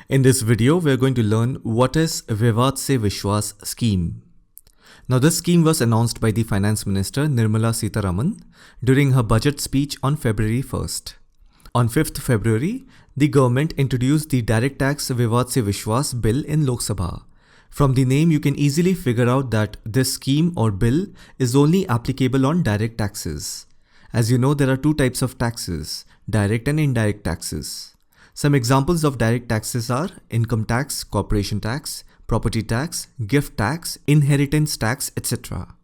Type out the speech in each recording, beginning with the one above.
In this video, we are going to learn what is Vivad se Vishwas scheme. Now, this scheme was announced by the Finance Minister Nirmala Sitharaman during her budget speech on February 1st. On 5th February, the government introduced the Direct Tax Vivad se Vishwas Bill in Lok Sabha. From the name, you can easily figure out that this scheme or bill is only applicable on direct taxes. As you know, there are two types of taxes, direct and indirect taxes. Some examples of direct taxes are income tax, corporation tax, property tax, gift tax, inheritance tax, etc.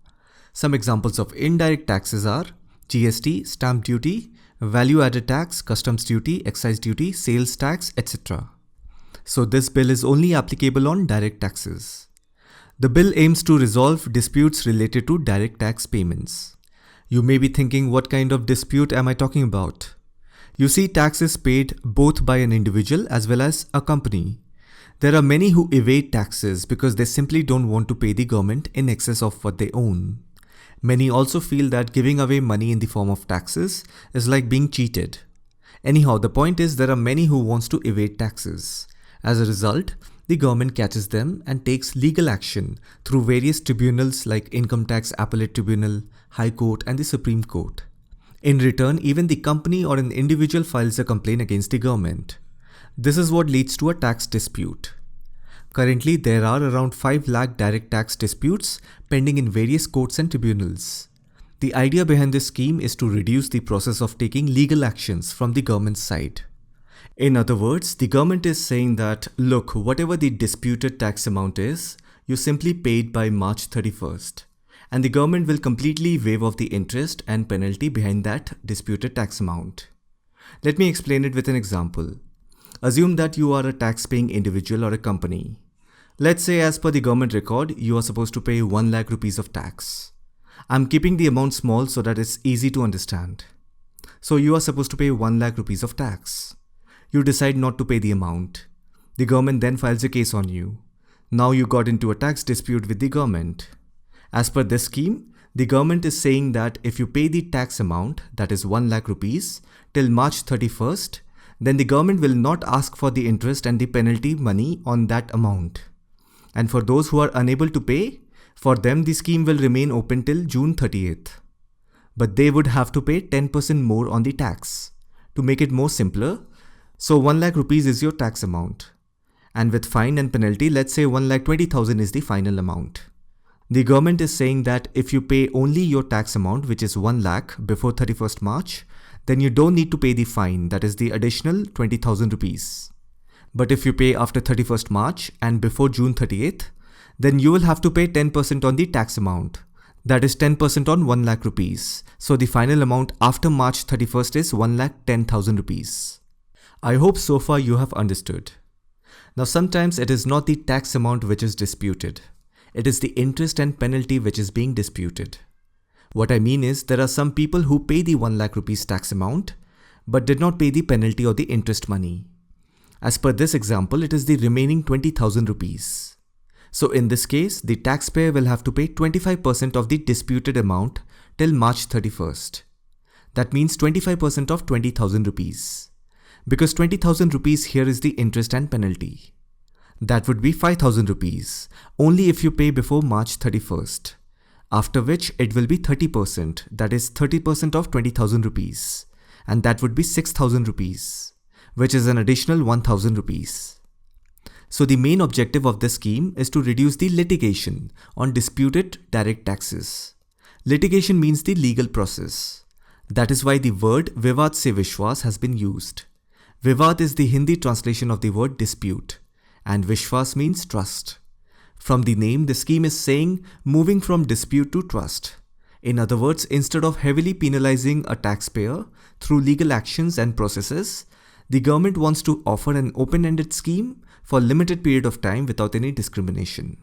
Some examples of indirect taxes are GST, stamp duty, value added tax, customs duty, excise duty, sales tax, etc. So this bill is only applicable on direct taxes. The bill aims to resolve disputes related to direct tax payments. You may be thinking, what kind of dispute am I talking about? You see, tax is paid both by an individual as well as a company. There are many who evade taxes because they simply don't want to pay the government in excess of what they own. Many also feel that giving away money in the form of taxes is like being cheated. Anyhow, the point is there are many who wants to evade taxes. As a result, the government catches them and takes legal action through various tribunals like Income Tax Appellate Tribunal, High Court and the Supreme Court. In return, even the company or an individual files a complaint against the government. This is what leads to a tax dispute. Currently, there are around 5 lakh direct tax disputes pending in various courts and tribunals. The idea behind this scheme is to reduce the process of taking legal actions from the government's side. In other words, the government is saying that, look, whatever the disputed tax amount is, you simply pay it by March 31st. And the government will completely waive off the interest and penalty behind that disputed tax amount. Let me explain it with an example. Assume that you are a tax-paying individual or a company. Let's say as per the government record, you are supposed to pay 1 lakh rupees of tax. I'm keeping the amount small so that it's easy to understand. So you are supposed to pay 1 lakh rupees of tax. You decide not to pay the amount. The government then files a case on you. Now you got into a tax dispute with the government. As per this scheme, the government is saying that if you pay the tax amount, that is 1 lakh rupees, till March 31st, then the government will not ask for the interest and the penalty money on that amount. And for those who are unable to pay, for them the scheme will remain open till June 30th. But they would have to pay 10% more on the tax. To make it more simpler, so 1 lakh rupees is your tax amount. And with fine and penalty, let's say 1,20,000 is the final amount. The government is saying that if you pay only your tax amount, which is 1 lakh before 31st March, then you don't need to pay the fine, that is the additional 20,000 rupees. But if you pay after 31st March and before June 30th, then you will have to pay 10% on the tax amount. That is 10% on 1 lakh rupees. So the final amount after March 31st is 1,10,000 rupees. I hope so far you have understood. Now sometimes it is not the tax amount which is disputed. It is the interest and penalty which is being disputed. What I mean is there are some people who pay the 1 lakh rupees tax amount but did not pay the penalty or the interest money. As per this example, it is the remaining 20,000 rupees. So in this case, the taxpayer will have to pay 25% of the disputed amount till March 31st. That means 25% of 20,000 rupees. Because 20,000 rupees here is the interest and penalty. That would be 5,000 rupees, only if you pay before March 31st. After which it will be 30%, that is 30% of 20,000 rupees. And that would be 6,000 rupees, which is an additional 1,000 rupees. So the main objective of this scheme is to reduce the litigation on disputed direct taxes. Litigation means the legal process. That is why the word Vivad se Vishwas has been used. Vivad is the Hindi translation of the word dispute, and Vishwas means trust. From the name, the scheme is saying moving from dispute to trust. In other words, instead of heavily penalizing a taxpayer through legal actions and processes, the government wants to offer an open-ended scheme for a limited period of time without any discrimination.